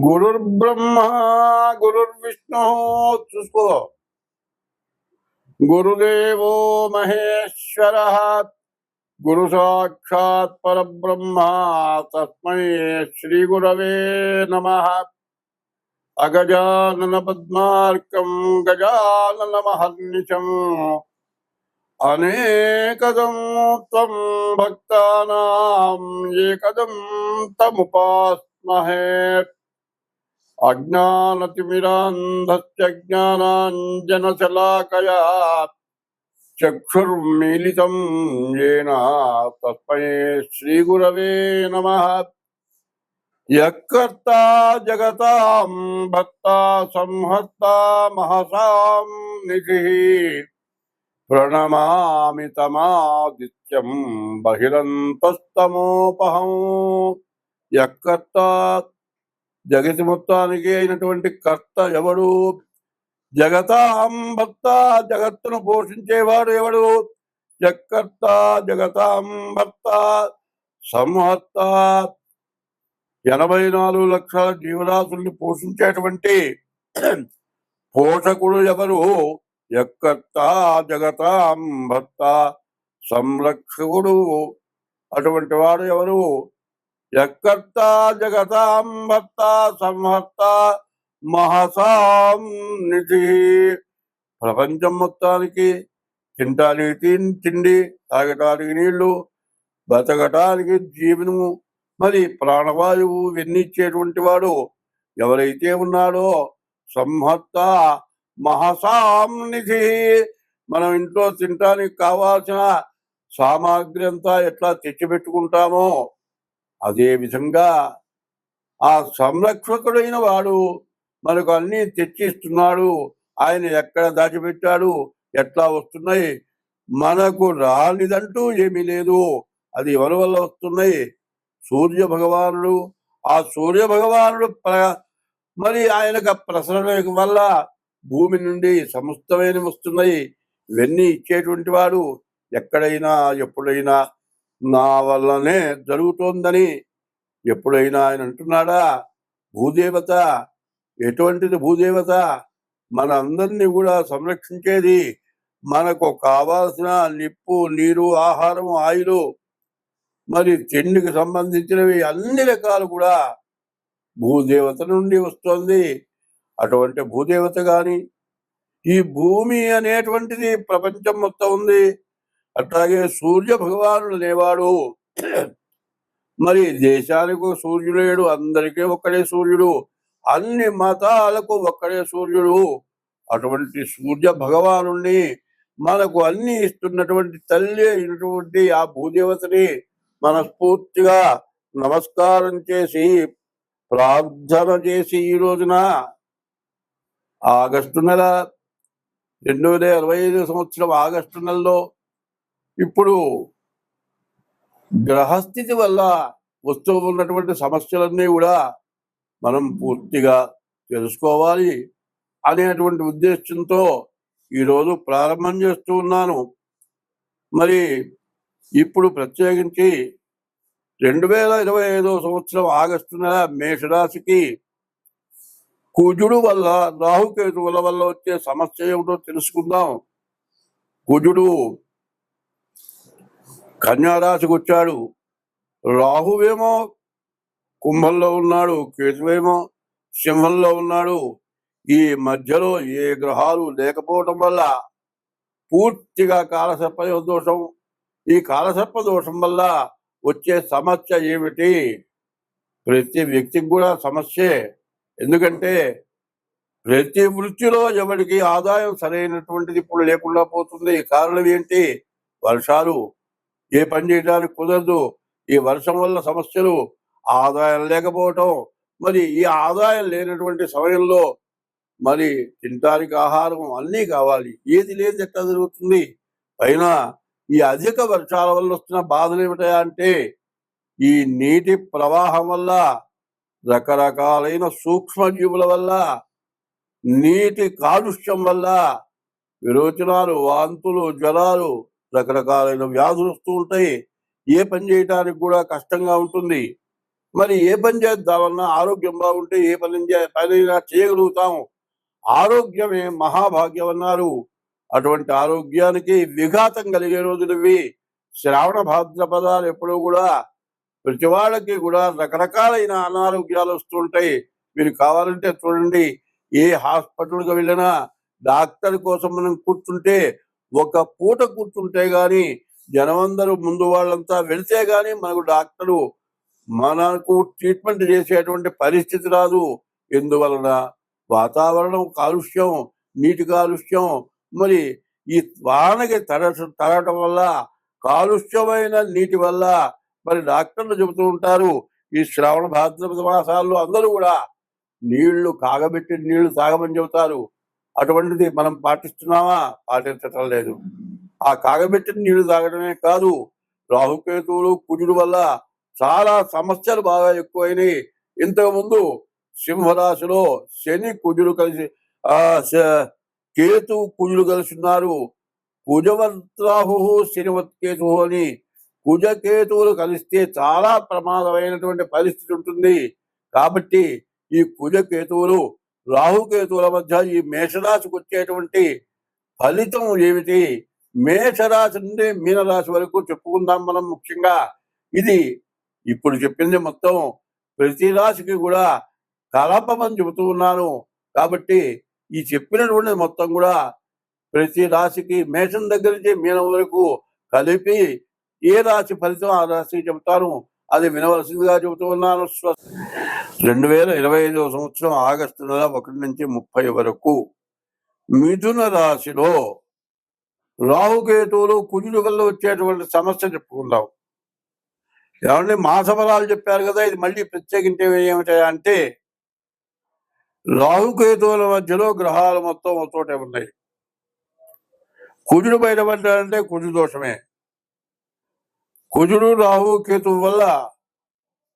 గురుర్బ్రహ్మ గురుర్విష్ణు చూసుకో. గురుదేవో మహేశ్వర గురు సాక్షాత్ పరబ్రహ్మ తస్మై శ్రీ గురవే నమ. అగజానన పద్మార్కం గజానన మహర్నిశం అనేకదం త్వం భక్తానాం ఏకదం తముపాస్మహే. అజ్ఞానతిమిరాంధస్య జ్ఞానాంజనశలాకయా చక్షుర్మీలితం యేన తస్మై శ్రీగురవే నమః. యఃకర్తా జగతాం భర్తా సంహర్తా మహసాం నిధిః ప్రణమామి తమాదిత్యం బహిరంతస్తమోపహం. యఃకర్తా జగతి మొత్తానికి అయినటువంటి కర్త ఎవడు? జగతాం భర్త జగత్తును పోషించేవాడు ఎవడు? యఃకర్త జగతాం భర్త సంహర్త 84 లక్షల జీవరాశుల్ని పోషించేటువంటి పోషకుడు ఎవరు? యఃకర్త జగతాం భర్త సంరక్షకుడు అటువంటి వాడు ఎవరు? యఃకర్త జగతాం భర్త సంహర్త మహసాం నిధి. ప్రపంచం మొత్తానికి తినటానికి తిండి, తాగటానికి నీళ్లు, బతకటానికి జీవనము, మరి ప్రాణవాయువు ఇచ్చేటువంటి వాడు ఎవరైతే ఉన్నాడో సంహర్త మహసాం నిధి. మనం ఇంట్లో తినటానికి కావాల్సిన సామాగ్రి అంతా ఎట్లా తెచ్చిపెట్టుకుంటామో అదే విధంగా ఆ సంరక్షకుడైన వాడు మనకు అన్ని తెచ్చిస్తున్నాడు. ఆయన ఎక్కడ దాచిపెట్టాడు, ఎట్లా వస్తున్నాయి, మనకు రానిదంటూ ఏమీ లేదు. అది ఎవరి వల్ల వస్తున్నాయి? సూర్య భగవానుడు. ఆ సూర్య భగవానుడు మరి ఆయనకు ప్రసరణ వల్ల భూమి నుండి సమస్తమైన వస్తున్నాయి. ఇవన్నీ ఇచ్చేటువంటి వాడు ఎక్కడైనా ఎప్పుడైనా నా వల్లనే జరుగుతోందని ఎప్పుడైనా ఆయన అంటున్నాడా? భూదేవత ఎటువంటిది? భూదేవత మన అందరినీ కూడా సంరక్షించేది. మనకు కావాల్సిన నిప్పు, నీరు, ఆహారము, ఆయులు, మరి తిండికి సంబంధించినవి అన్ని రకాలు కూడా భూదేవత నుండి వస్తుంది. అటువంటి భూదేవత గాని ఈ భూమి అనేటువంటిది ప్రపంచం మొత్తం ఉంది. అట్లాగే సూర్య భగవానుడు అనేవాడు. మరి దేశానికి సూర్యుడు, అందరికీ ఒక్కడే సూర్యుడు, అన్ని మతాలకు ఒక్కడే సూర్యుడు. అటువంటి సూర్య భగవాను మనకు అన్ని ఇస్తున్నటువంటి తల్లి అయినటువంటి ఆ భూదేవతని మనస్ఫూర్తిగా నమస్కారం చేసి ప్రార్థన చేసి ఈ రోజున ఆగస్టు నెల 2025 సంవత్సరం ఆగస్టు నెలలో ఇప్పుడు గ్రహస్థితి వల్ల వస్తూ ఉన్నటువంటి సమస్యలన్నీ కూడా మనం పూర్తిగా తెలుసుకోవాలి అనేటువంటి ఉద్దేశంతో ఈరోజు ప్రారంభం చేస్తూ ఉన్నాను. మరి ఇప్పుడు ప్రత్యేకించి 2025 సంవత్సరం ఆగస్టు నెల మేషరాశికి కుజుడు వల్ల, రాహుకేతువుల వల్ల వచ్చే సమస్య ఏమిటో తెలుసుకుందాం. కుజుడు కన్యారాశికి వచ్చాడు. రాహువేమో కుంభంలో ఉన్నాడు, కేతువేమో సింహంలో ఉన్నాడు. ఈ మధ్యలో ఏ గ్రహాలు లేకపోవటం వల్ల పూర్తిగా కాలసర్ప దోషం. ఈ కాలసర్ప దోషం వల్ల వచ్చే సమస్య ఏమిటి? ప్రతి వ్యక్తికి కూడా సమస్యే. ఎందుకంటే ప్రతి వృత్తిలో ఎవరికి ఆదాయం సరైనటువంటిది ఇప్పుడు లేకుండా పోతుంది. కారణం ఏంటి? వర్షాలు. ఏ పని చేయడానికి కుదరదు. ఈ వర్షం వల్ల సమస్యలు, ఆదాయం లేకపోవటం. మరి ఈ ఆదాయం లేనటువంటి సమయంలో మరి తినడానికి ఆహారం అన్నీ కావాలి. ఏది లేదు ఎట్లా జరుగుతుంది? పైన ఈ అధిక వర్షాల వల్ల వస్తున్న బాధలు ఏమిటా అంటే ఈ నీటి ప్రవాహం వల్ల, రకరకాలైన సూక్ష్మజీవుల వల్ల, నీటి కాలుష్యం వల్ల విరోచనాలు, వాంతులు, జ్వరాలు, రకరకాలైన వ్యాధులు వస్తూ ఉంటాయి. ఏ పని చేయటానికి కూడా కష్టంగా ఉంటుంది. మరి ఏ పని చేద్దామన్నా ఆరోగ్యం బాగుంటే ఏ పనైనా చేయగలుగుతాం. ఆరోగ్యమే మహాభాగ్యం అన్నారు. అటువంటి ఆరోగ్యానికి విఘాతం కలిగే రోజులు ఇవి. శ్రావణ భాద్రపదాలు ఎప్పుడూ కూడా ప్రతి వాళ్ళకి కూడా రకరకాలైన అనారోగ్యాలు వస్తుంటాయి. మీరు కావాలంటే చూడండి, ఏ హాస్పిటల్కి వెళ్ళినా డాక్టర్ కోసం మనం కూర్చుంటే, ఒక పూట కూర్చుంటే గాని జనమందరూ ముందు వాళ్ళంతా వెళితే గాని మనకు ట్రీట్మెంట్ చేసేటువంటి పరిస్థితి రాదు. ఎందువలన? వాతావరణం కాలుష్యం, నీటి కాలుష్యం, మరి ఈ వానకి తడటం వల్ల, కాలుష్యమైన నీటి వల్ల మరి డాక్టర్లు చెబుతూ ఉంటారు, ఈ శ్రావణ భాద్రపద మాసాల్లో అందరూ కూడా కాగబెట్టి నీళ్లు తాగమని చెబుతారు. అటువంటిది మనం పాటిస్తున్నామా? పాటించటం లేదు. ఆ కాగబెట్టిన నీళ్లు తాగడమే కాదు, రాహుకేతువులు కుజుడు వల్ల చాలా సమస్యలు బాగా ఎక్కువైనాయి. ఇంతకుముందు సింహరాశిలో శని కుజుడు కలిసి కేతు కుజుడు కలిసి ఉన్నారు. కుజవద్రాహు శనివత్ కేతు అని కుజకేతువులు కలిస్తే చాలా ప్రమాదమైనటువంటి పరిస్థితి ఉంటుంది. కాబట్టి ఈ కుజకేతువులు రాహుకేతువుల మధ్య ఈ మేషరాశికి వచ్చేటువంటి ఫలితం ఏమిటి? మేషరాశి నుండి మీనరాశి వరకు చెప్పుకుందాం మనం. ముఖ్యంగా ఇది ఇప్పుడు చెప్పింది మొత్తం ప్రతి రాశికి కూడా కలపమని చెబుతూ ఉన్నాను. కాబట్టి ఈ చెప్పినటువంటి మొత్తం కూడా ప్రతి రాశికి మేషం దగ్గర నుంచి మీనం వరకు కలిపి ఏ రాశి ఫలితం ఆ రాశికి చెబుతాను. అది వినవలసిందిగా చెబుతూ ఉన్నాను. 2025 సంవత్సరం ఆగస్టు నెల 1 నుంచి 30 వరకు మిథున రాశిలో రాహుకేతువులు కుజుడు వల్ల వచ్చేటువంటి సమస్య చెప్పుకుందాం. ఏమంటే మాసఫలాలు చెప్పారు కదా, ఇది మళ్ళీ ప్రత్యేకించి ఏమిటంటే రాహుకేతువుల మధ్యలో గ్రహాలు మొత్తం ఒక చోటే ఉన్నాయి. కుజుడు బయటపడ్డాడంటే కుజు దోషమే. కుజుడు రాహు కేతువు వల్ల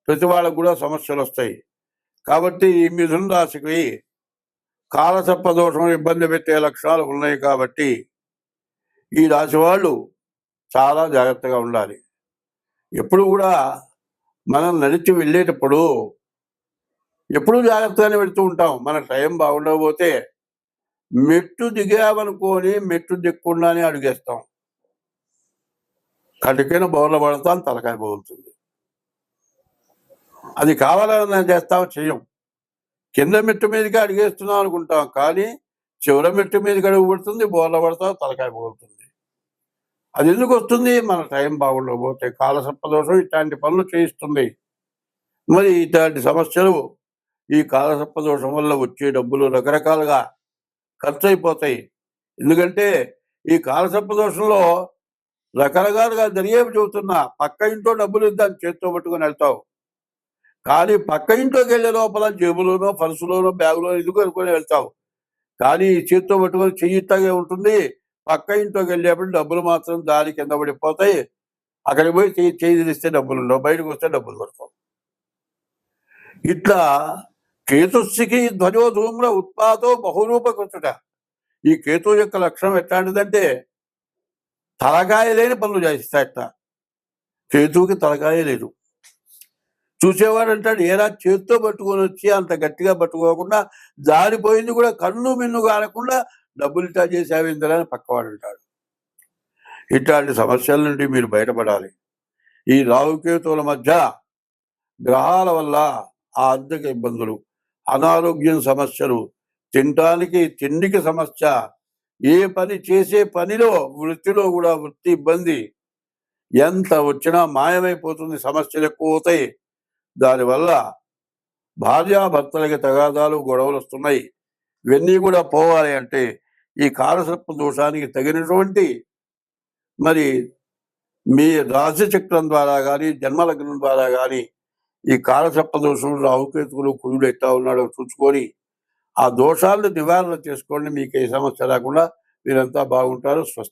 ప్రతి వాళ్ళకు కూడా సమస్యలు వస్తాయి. కాబట్టి ఈ మిథున రాశికి కాలసర్ప దోషం ఇబ్బంది పెట్టే లక్షణాలు ఉన్నాయి. కాబట్టి ఈ రాశి వాళ్ళు చాలా జాగ్రత్తగా ఉండాలి. ఎప్పుడు కూడా మనం నడిచి వెళ్ళేటప్పుడు ఎప్పుడూ జాగ్రత్తగానే వెళుతూ ఉంటాం. మన టైం బాగుండకపోతే మెట్టు దిగామనుకొని మెట్టు దిక్కుండానే అడుగేస్తాం. కటికైన బౌర్ల పడతాం, తలకాయ బోలుతుంది. అది కావాలని చేస్తాం, చెయ్యం. కింద మెట్టు మీదకి అడిగేస్తున్నాం అనుకుంటాం, కానీ చివరి మెట్టు మీదకి అడుగు పడుతుంది, బోర్ల పడతాం, తలకాయ బోలుతుంది. అది ఎందుకు వస్తుంది? మన టైం బాగుండకపోతే. కాలసర్పదోషం ఇట్లాంటి పనులు చేయిస్తుంది. మరి ఇట్లాంటి సమస్యలు ఈ కాలసర్పదోషం వల్ల వచ్చే డబ్బులు రకరకాలుగా ఖర్చు అయిపోతాయి. ఎందుకంటే ఈ కాలసర్పదోషంలో రకరకాలుగా జరిగేవి చెబుతున్నా. పక్క ఇంట్లో డబ్బులు ఇద్దాన్ని చేత్తో పట్టుకొని వెళ్తావు, కానీ పక్క ఇంట్లోకి వెళ్ళే లోపల జేబులోనో పర్సులోనో బ్యాగులోనో ఇదిగో అనుకొని వెళ్తావు. కానీ చేత్తో పట్టుకొని చెయ్యిట్లాగే ఉంటుంది. పక్క ఇంట్లోకి వెళ్ళేప్పుడు డబ్బులు మాత్రం దారి కింద పడిపోతాయి. అక్కడికి పోయి చేయి తీస్తే డబ్బులు ఉండవు, బయటకు వస్తే డబ్బులు దొరకవు. ఇట్లా కేతుస్సికి ధ్వజో ధూమ్ర ఉత్పాతో బహురూపకృతుట. ఈ కేతు యొక్క లక్షణం ఎట్లాంటిదంటే తలకాయ లేని పనులు చేస్తాయట. కేతువుకి తలకాయ లేదు. చూసేవాడు అంటాడు, ఏరా చేతితో పట్టుకొని వచ్చి అంత గట్టిగా పట్టుకోకుండా జారిపోయింది కూడా కన్ను మిన్ను కానకుండా డబ్బులు ఇట్టా చేసావిందరా అని పక్కవాడు అంటాడు. ఇట్లాంటి సమస్యల నుండి మీరు బయటపడాలి. ఈ రాహుకేతువుల మధ్య గ్రహాల వల్ల ఆర్థిక ఇబ్బందులు, అనారోగ్యం సమస్యలు, తిండికి సమస్య, ఏ పని చేసే పనిలో వృత్తిలో కూడా వృత్తి ఇబ్బంది, ఎంత వచ్చినా మాయమైపోతుంది, సమస్యలు ఎక్కువ అవుతాయి. దానివల్ల భార్యాభర్తలకి తగాదాలు, గొడవలు వస్తున్నాయి. ఇవన్నీ కూడా పోవాలి అంటే ఈ కాలసర్ప దోషానికి తగినటువంటి మరి మీ రాశి చక్రం ద్వారా కానీ జన్మలగ్నం ద్వారా కానీ ఈ కాలసర్ప దోషం, రాహుకేతువులు, కుజుడు ఎట్లా ఉన్నాడో చూసుకొని ఆ దోషాలను నివారణ చేసుకోండి. మీకు ఏ సమస్య రాకుండా మీరంతా బాగుంటారు. స్వస్తి.